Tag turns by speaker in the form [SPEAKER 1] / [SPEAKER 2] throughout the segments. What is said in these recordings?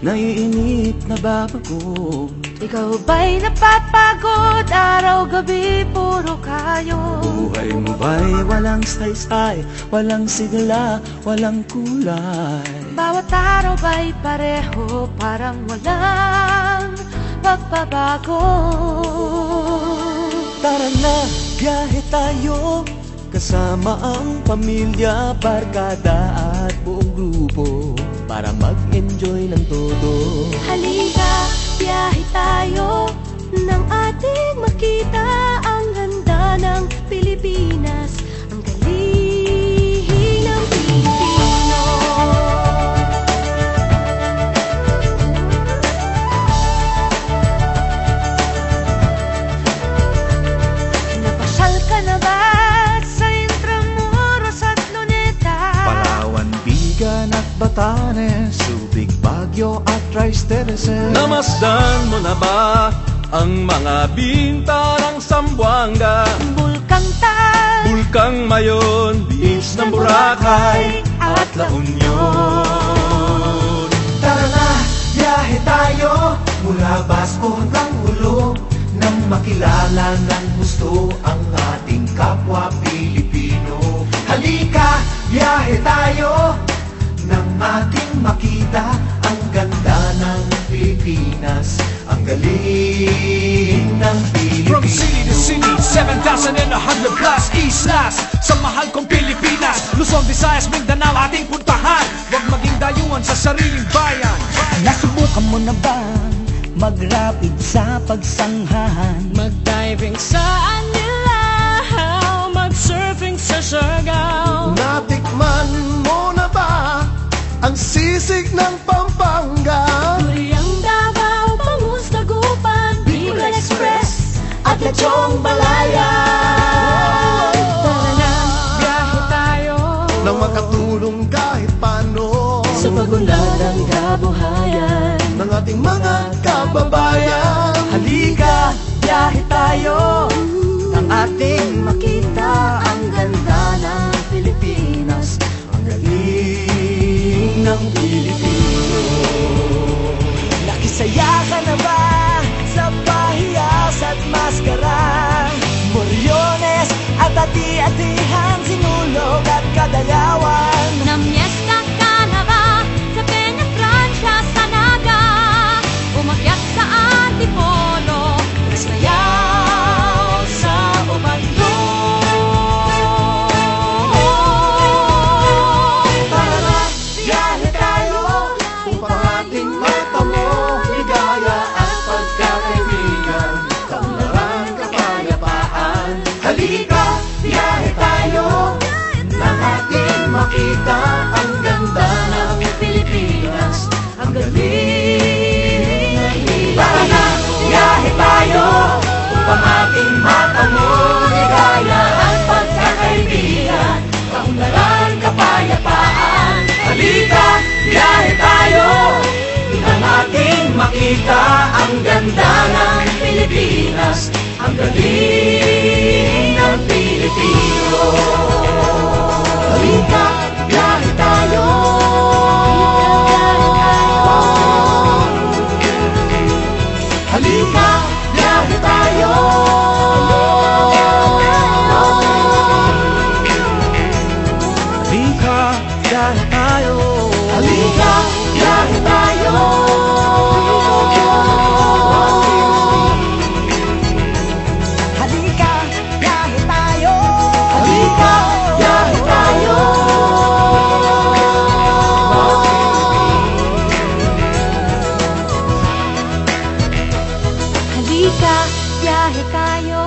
[SPEAKER 1] naiinip na babago.
[SPEAKER 2] Ikaw ba'y napapagod? Araw-gabi puro kayo.
[SPEAKER 1] Buhay mo ba'y walang saysay, walang sigla, walang kulay?
[SPEAKER 2] Bawat araw ba'y pareho, parang walang pagbabago?
[SPEAKER 1] Tara na, biyahe tayo, kasama ang pamilya, barkada at buong grupo, para mag-enjoy ng todo.
[SPEAKER 2] Halika, biyahe tayo, nang ating makita ang ganda ng Pilipinas, ang galing ng Pilipino. Napasyal ka na ba sa Intramuros at Luneta?
[SPEAKER 1] Palawan, Bigan at Batanes, Subic, Baguio at Tristeres. Namasdan mo na ba ang mga bintarang Zamboanga,
[SPEAKER 2] Bulkang Tal,
[SPEAKER 1] Bulkang Mayon, Beach ng Boracay at La Union?
[SPEAKER 3] Tara na, biyahe tayo mula Basco hanggang Ulo, nang makilala ng gusto ang ating kapwa Pilipino. Halika, biyahe tayo nang ating makita ang ganda ng Pilipinas, ang galing ng Pilipino.
[SPEAKER 4] From city to city, 7,100 plus islas sa mahal kong Pilipinas. Luzon, Visayas, Mindanao ating puntahan. Huwag maging dayuhan sa sariling bayan.
[SPEAKER 5] Nasubukan mo na bang mag-rapid sa pagsanghahan?
[SPEAKER 6] Mag-diving sa Anilaw, mag-surfing sa Siargao.
[SPEAKER 3] Natikman mo na ba ang sisig ng Pampanga?
[SPEAKER 2] Duriang Davao, Bangus, Dagupan, Bicol Express at Lechong Balaya.
[SPEAKER 6] Tara na, biyahe tayo
[SPEAKER 3] Nang makatulong kahit paano
[SPEAKER 2] Sa pagunlad ng kabuhayan
[SPEAKER 3] ng ating mga kababayan.
[SPEAKER 1] Halika, biyahe tayo, nang ating makita ang ganda ng Pilipinas, ang galing ng Pilipino. Nakisaya ka na ba sa pahiyas at maskara? Moriones at ati-atihan, Sinulog at Kadayawan.
[SPEAKER 2] Namiesta ka na ba sa Peña Francia, sa Naga? Umakyat sa Antipolo, sayaw sa Ubando.
[SPEAKER 3] Tara na, biyahe tayo upang ating matamo ligaya at pagkakaibigan, kaunlaran, kapayapaan. Halika, biyahe tayo nang ating makita ang ganda ng Pilipinas, ang galing ng Pilipinas. Tara na, biyahe tayo upang ating matamo ligaya at pagkakaibigan, kaunlaran, kapayapaan. Halika, biyahe tayo nang ating makita ang ganda ng Pilipinas, ang galing ng Pilipino. Halika, biyahe tayo. Halika, biyahe tayo.
[SPEAKER 1] Halika, biyahe tayo.
[SPEAKER 3] Halika, biyahe tayo.
[SPEAKER 5] Halika, biyahe tayo.
[SPEAKER 3] Halika, biyahe tayo.
[SPEAKER 2] Halika, biyahe tayo.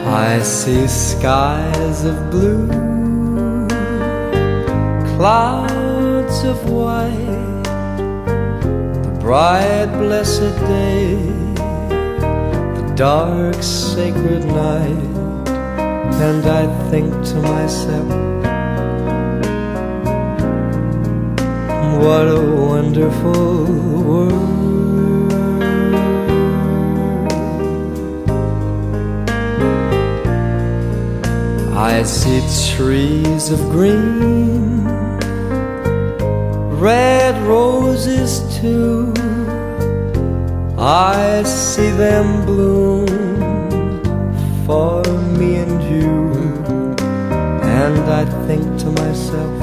[SPEAKER 7] I see skies of blue, clouds of white, the bright blessed day, the dark sacred night, and I think to myself, what a wonderful world. see trees of green, red roses too. I see them bloom for me and you. And I think to myself,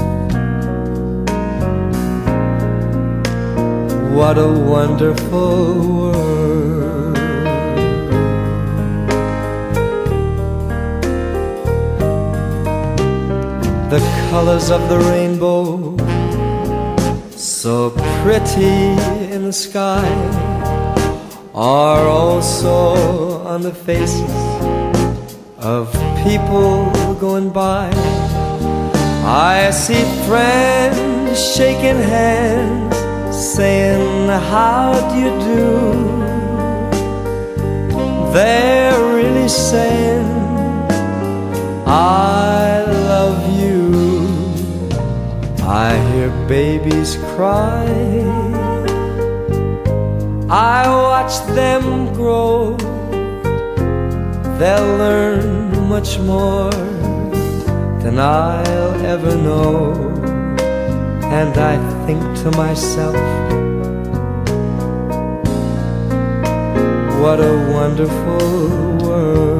[SPEAKER 7] what a wonderful world. The colors of the rainbow, so pretty in the sky, are also on the faces of people going by. I see friends shaking hands, saying, how do you do? They're really saying, I love you. I hear babies cry, I watch them grow. They'll learn much more than I'll ever know. And I think to myself, what a wonderful world.